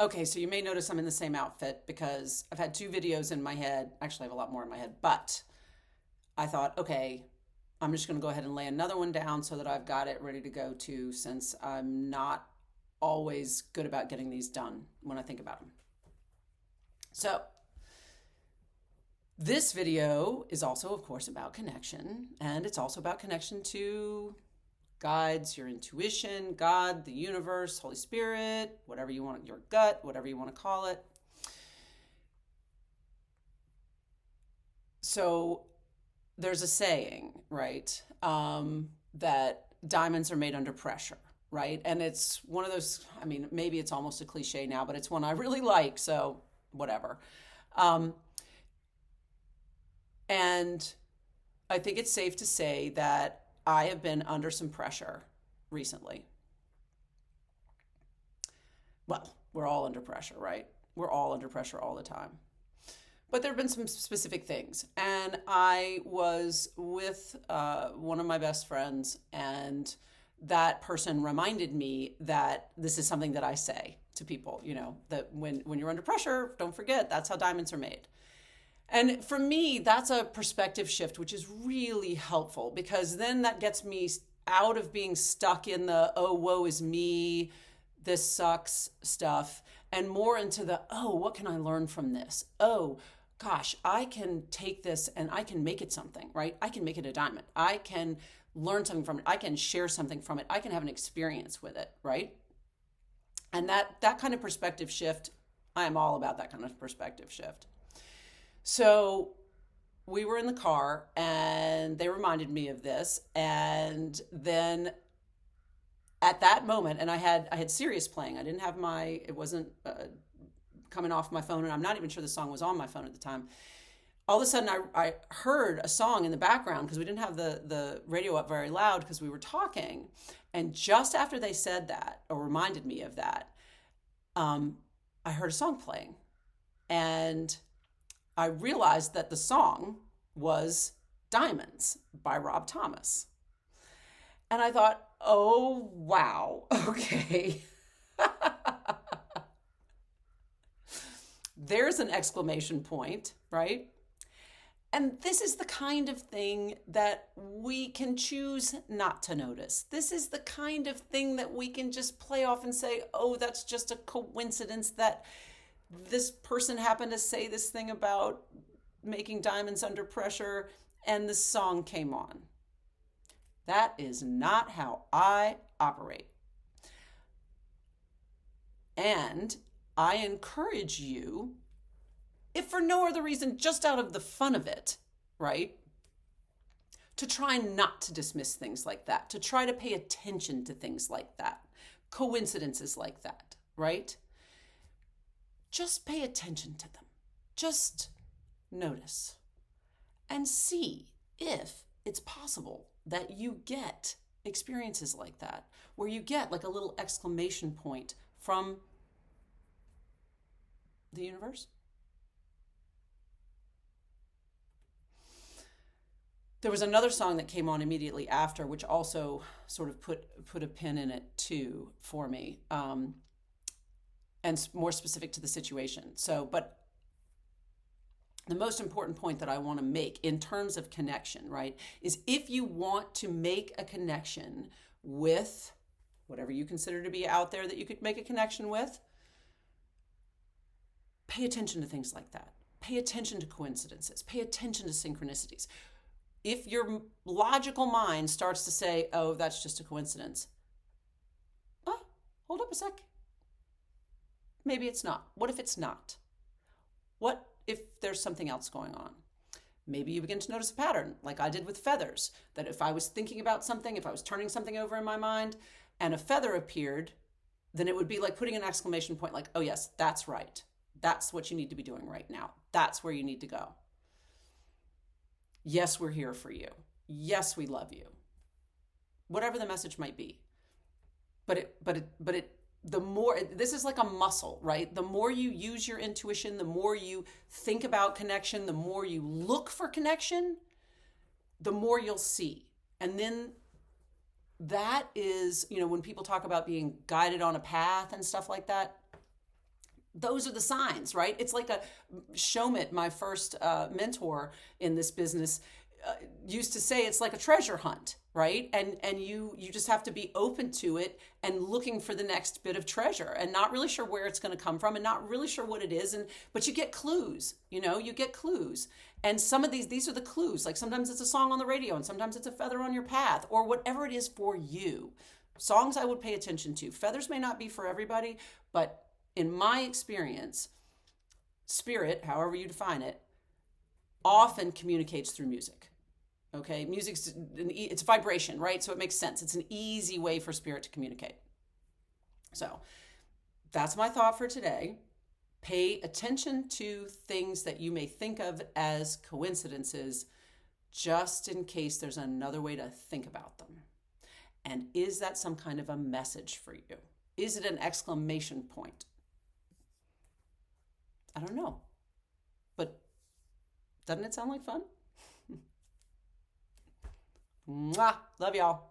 Okay, so you may notice I'm in the same outfit because I've had two videos in my head. Actually, I have a lot more in my head, but I thought, okay, I'm just going to go ahead and lay another one down so that I've got it ready to go to, since I'm not always good about getting these done when I think about them. So, this video is also, of course, about connection, and it's also about connection to guides, your intuition, God, the universe, Holy Spirit, whatever you want, your gut, whatever you want to call it. So there's a saying, right, that diamonds are made under pressure, right? And it's one of those, I mean, maybe it's almost a cliche now, but it's one I really like, so whatever. Um, and I think it's safe to say that I have been under some pressure recently. Well, we're all under pressure, right? We're all under pressure all the time. But there have been some specific things. And I was with one of my best friends, and that person reminded me that this is something that I say to people, that when you're under pressure, don't forget that's how diamonds are made. And for me, that's a perspective shift, which is really helpful because then that gets me out of being stuck in the, oh, woe is me, this sucks stuff, and more into the, oh, what can I learn from this? Oh, gosh, I can take this and I can make it something, right? I can make it a diamond. I can learn something from it. I can share something from it. I can have an experience with it, right? And that kind of perspective shift, I am all about that kind of perspective shift. So we were in the car and they reminded me of this. And then at that moment, and I had Sirius playing. I didn't have it wasn't coming off my phone, and I'm not even sure the song was on my phone at the time. All of a sudden, I heard a song in the background because we didn't have the radio up very loud because we were talking. And just after they said that, or reminded me of that, I heard a song playing. And I realized that the song was Diamonds by Rob Thomas. And I thought, oh, wow, okay. There's an exclamation point, right? And this is the kind of thing that we can choose not to notice. This is the kind of thing that we can just play off and say, oh, that's just a coincidence that this person happened to say this thing about making diamonds under pressure and the song came on. That is not how I operate. And I encourage you, if for no other reason, just out of the fun of it, right? To try not to dismiss things like that, to try to pay attention to things like that, coincidences like that, right? Just pay attention to them. Just notice and see if it's possible that you get experiences like that, where you get like a little exclamation point from the universe. There was another song that came on immediately after, which also sort of put a pin in it too for me, and more specific to the situation. So, but the most important point that I want to make in terms of connection, right, is if you want to make a connection with whatever you consider to be out there that you could make a connection with, pay attention to things like that. Pay attention to coincidences. Pay attention to synchronicities. If your logical mind starts to say, oh, that's just a coincidence, hold up a sec. Maybe it's not. What if it's not? What if there's something else going on? Maybe you begin to notice a pattern, like I did with feathers, that if I was thinking about something, if I was turning something over in my mind and a feather appeared, then it would be like putting an exclamation point, like, oh yes, that's right. That's what you need to be doing right now. That's where you need to go. Yes, we're here for you. Yes, we love you. Whatever the message might be. The more, this is like a muscle, right? The more you use your intuition, the more you think about connection, the more you look for connection, the more you'll see. And then that is, when people talk about being guided on a path and stuff like that, those are the signs, right? It's like a Shomit, my first mentor in this business, used to say it's like a treasure hunt, right? And you just have to be open to it and looking for the next bit of treasure and not really sure where it's going to come from and not really sure what it is. And but you get clues, you get clues. And some of these are the clues. Like sometimes it's a song on the radio and sometimes it's a feather on your path or whatever it is for you. Songs I would pay attention to. Feathers may not be for everybody, but in my experience, spirit, however you define it, often communicates through music. Okay, it's vibration, right? So it makes sense. It's an easy way for spirit to communicate. So that's my thought for today. Pay attention to things that you may think of as coincidences, just in case there's another way to think about them. And is that some kind of a message for you? Is it an exclamation point? I don't know. But doesn't it sound like fun? Mwah! Love y'all.